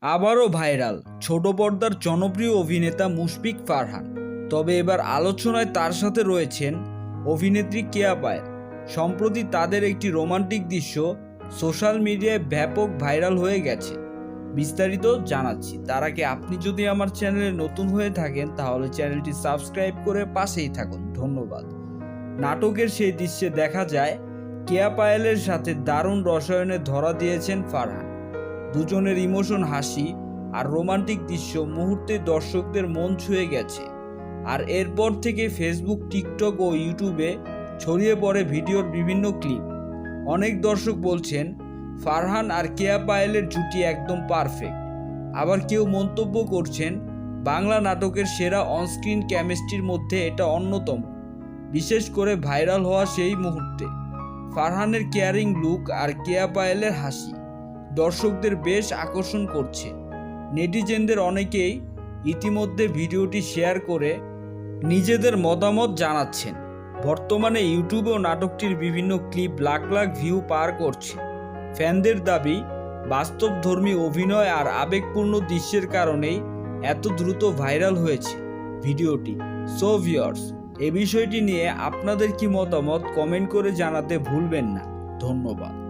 আবারও ভাইরাল ছোট পর্দার জনপ্রিয় অভিনেতা মুশফিক ফারহান। তবে এবার আলোচনায় তার সাথে রয়েছেন অভিনেত্রী কেয়া পায়েল। সম্প্রতি তাদের একটি রোমান্টিক দৃশ্য সোশ্যাল মিডিয়ায় ব্যাপক ভাইরাল হয়ে গেছে। বিস্তারিত জানাচ্ছি। তার আগে আপনি যদি আমার চ্যানেলে নতুন হয়ে থাকেন তাহলে চ্যানেলটি সাবস্ক্রাইব করে পাশেই থাকুন। ধন্যবাদ। নাটকের সেই দৃশ্যে দেখা যায় কেয়া পায়েলের সাথে দারুণ রসায়নে ধরা দিয়েছেন ফারহান। দুজনের ইমোশন, হাসি আর রোমান্টিক দৃশ্য মুহূর্তে দর্শকদের মন ছুঁয়ে গেছে। আর এরপর থেকে ফেসবুক, টিকটক ও ইউটিউবে ছড়িয়ে পড়ে ভিডিওর বিভিন্ন ক্লিপ। অনেক দর্শক বলছেন ফারহান আর কেয়া পায়েলের জুটি একদম পারফেক্ট। আবার কেউ মন্তব্য করছেন বাংলা নাটকের সেরা অনস্ক্রিন কেমিস্ট্রির মধ্যে এটা অন্যতম। বিশেষ করে ভাইরাল হওয়া সেই মুহূর্তে ফারহানের কেয়ারিং লুক আর কেয়া পায়েলের হাসি দর্শকদের বেশ আকর্ষণ করছে। নেটিজেনদের অনেকেই ইতিমধ্যে ভিডিওটি শেয়ার করে নিজেদের মতামত জানাচ্ছেন। বর্তমানে ইউটিউবেও নাটকটির বিভিন্ন ক্লিপ লাখ লাখ ভিউ পার করছে। ফ্যানদের দাবি, বাস্তবধর্মী অভিনয় আর আবেগপূর্ণ দৃশ্যের কারণেই এত দ্রুত ভাইরাল হয়েছে ভিডিওটি। সো ভিউয়ার্স, এ বিষয়টি নিয়ে আপনাদের কি মতামত কমেন্ট করে জানাতে ভুলবেন না। ধন্যবাদ।